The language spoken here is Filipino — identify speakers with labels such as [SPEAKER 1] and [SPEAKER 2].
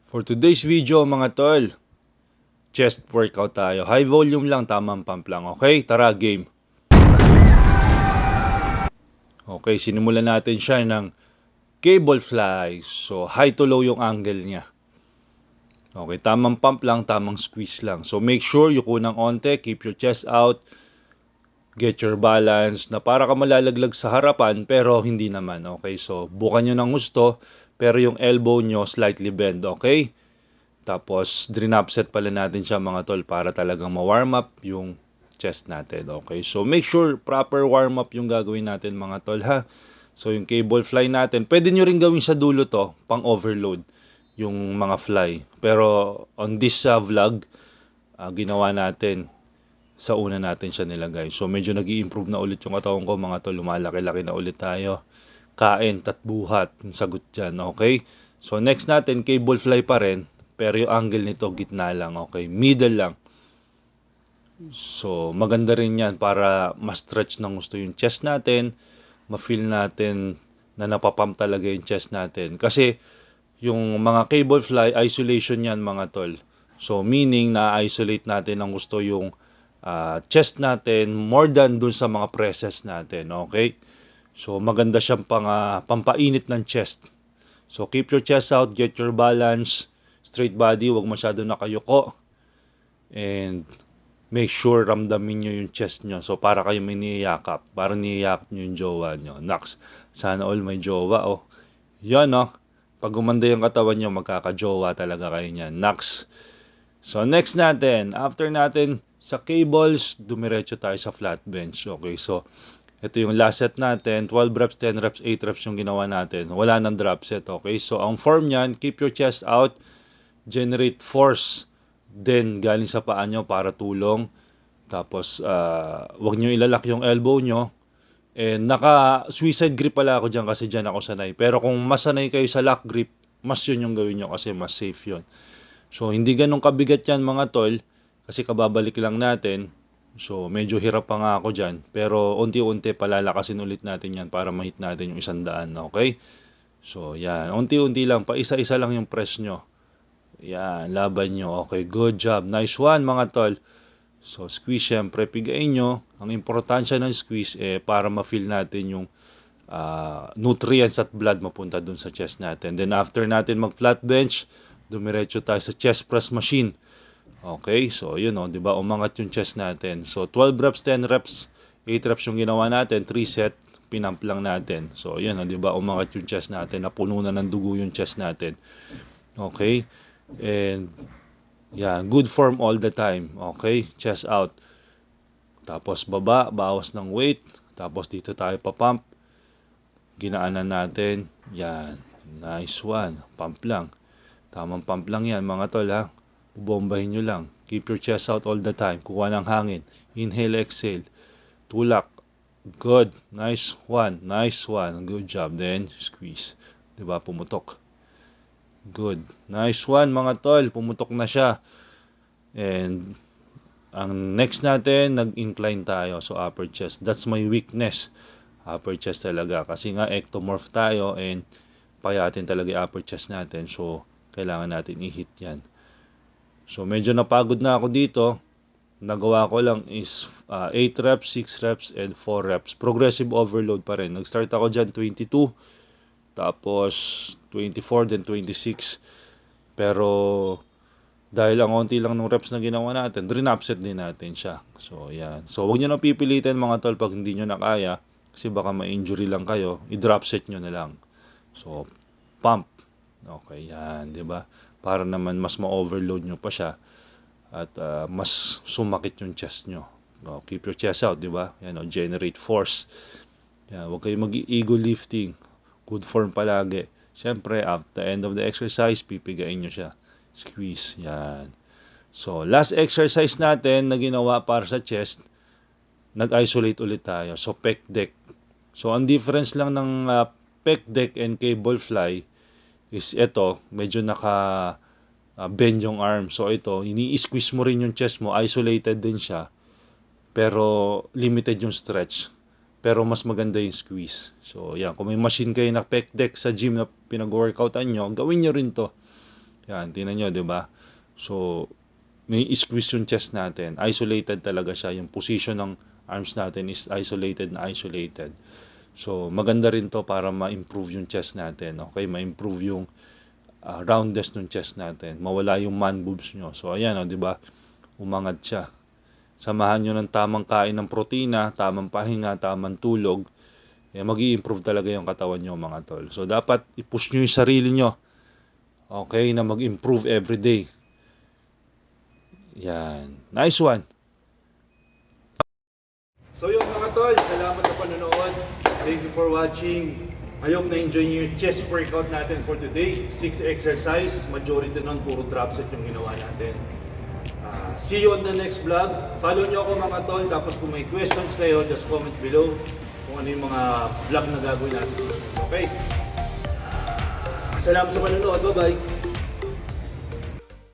[SPEAKER 1] For today's video mga tol, chest workout tayo. High volume lang, tamang pump lang. Okay, tara game. Okay, sinimulan natin siya ng cable fly. So high to low yung angle niya. Okay, tamang pump lang, tamang squeeze lang. So make sure yung kunang onte, keep your chest out, get your balance, na para ka malalaglag sa harapan pero hindi naman. Okay, so bukan nyo ng gusto pero yung elbow nyo slightly bend. Okay? Tapos, drain upset pala natin siya mga tol para talagang ma-warm up yung chest natin. Okay, so make sure proper warm up yung gagawin natin mga tol ha. So yung cable fly natin, pwede nyo rin gawin sa dulo to, pang overload yung mga fly. Pero on this vlog, ginawa natin sa una natin siya nilagay. So medyo nag improve na ulit yung katawan ko mga tol, lumalaki-laki na ulit tayo. Kain, tatbuhat, yung sagot dyan, okay? So next natin, cable fly pa rin, pero yung angle nito gitna lang, okay? Middle lang. So maganda rin yan para ma-stretch ng gusto yung chest natin, ma-feel natin na napapump talaga yung chest natin. Kasi yung mga cable fly, isolation yan mga tol. So meaning na-isolate natin ng gusto yung chest natin more than dun sa mga presses natin, okay? So maganda siyang pampainit ng chest. So keep your chest out, get your balance, straight body, wag masyado nakayuko. And make sure ramdamin nyo yung chest nyo. So para kayo may niyayakap, para niyayakap nyo yung jowa nyo. Naks, sana all may jowa oh. Yan oh. Pag gumanda yung katawan nyo, magkakajowa talaga kayo niyan. Naks. So next natin, after natin sa cables, dumiretso tayo sa flat bench. Okay, so ito yung last set natin, 12 reps, 10 reps, 8 reps yung ginawa natin. Wala nang drop set, okay? So ang form niyan, keep your chest out, generate force, then galing sa paa nyo para tulong. Tapos wag nyo ilalak yung elbow nyo. And naka-suicide grip pala ako dyan kasi dyan ako sanay. Pero kung mas sanay kayo sa lock grip, mas yun yung gawin nyo kasi mas safe yun. So, hindi ganun kabigat yan mga tol kasi kababalik lang natin. So, medyo hirap pa nga ako dyan. Pero, unti-unti palalakasin ulit natin yan para mahit natin yung 100, okay? So, yan. Unti-unti lang. Paisa-isa lang yung press nyo. Yan. Laban nyo. Okay, good job. Nice one mga tol. So, squeeze syempre. Pigain nyo. Ang importansya ng squeeze para ma-feel natin yung nutrients at blood mapunta dun sa chest natin. Then, after natin mag-flat bench, dumiretso tayo sa chest press machine. Okay, so yun o, di ba, umangat yung chest natin. So 12 reps, 10 reps, 8 reps yung ginawa natin, 3 set, pinump lang natin. So yun o, di ba, umangat yung chest natin, napuno na ng dugo yung chest natin. Okay, and yeah, good form all the time. Okay, chest out. Tapos baba, bawas ng weight. Tapos dito tayo pa-pump. Ginaanan natin. Yan, nice one. Pump lang. Tamang pump lang yan mga tol ha. Bombahin nyo lang. Keep your chest out all the time. Kuha ng hangin. Inhale, exhale. Tulak. Good. Nice one. Nice one. Good job. Then, squeeze. Diba? Pumutok. Good. Nice one mga tol. Pumutok na siya. And, ang next natin, nag-incline tayo. So, upper chest. That's my weakness. Upper chest talaga. Kasi nga, ectomorph tayo and payatin talaga upper chest natin. So, kailangan natin i-hit yan. So medyo napagod na ako dito. Nagawa ko lang is 8 reps, 6 reps, and 4 reps. Progressive overload pa rin. Nag-start ako dyan 22, tapos 24, then 26. Pero dahil ang onti lang ng reps na ginawa natin, drain upset din natin siya. So yan. So huwag nyo na pipilitin mga tol pag hindi nyo na kaya. Kasi baka ma-injury lang kayo. I-drop set nyo na lang. So pump. Okay, yan, di ba? Para naman mas ma-overload nyo pa siya at mas sumakit yung chest nyo. Keep your chest out, di ba? Yan, generate force. Yan, huwag kayo mag-ego lifting. Good form palagi. Siyempre, at the end of the exercise, pipigain nyo siya. Squeeze, yan. So, last exercise natin na ginawa para sa chest, nag-isolate ulit tayo. So, pec deck. So, ang difference lang ng pec deck and cable fly is ito, medyo bend yung arm. So ito, ini-squeeze mo rin yung chest mo, isolated din siya. Pero limited yung stretch. Pero mas maganda yung squeeze. So yan, kung may machine kayo na pec deck sa gym na pinag-workoutan nyo, gawin nyo rin to. Yan, tingnan nyo, di ba? So, may squeeze yung chest natin. Isolated talaga siya. Yung position ng arms natin is isolated na isolated. So, maganda rin to para ma-improve yung chest natin. Okay, ma-improve yung roundness ng chest natin. Mawala yung man boobs nyo. So, ayan, di ba? Umangat siya. Samahan nyo ng tamang kain ng protina, tamang pahinga, tamang tulog. Mag-i-improve talaga yung katawan nyo, mga tol. So, dapat i-push nyo yung sarili nyo. Okay, na mag-improve everyday. Yan. Nice one.
[SPEAKER 2] So yung mga tol, salamat sa panonood. Thank you for watching. I hope na-enjoy niyo yung chest workout natin for today. 6 exercise, majority nun puro drop set yung ginawa natin. See you on the next vlog. Follow nyo ako mga tol. Tapos kung may questions kayo, just comment below kung ano yung mga vlog na gagawin natin. Okay? Salamat sa panonood. Bye-bye.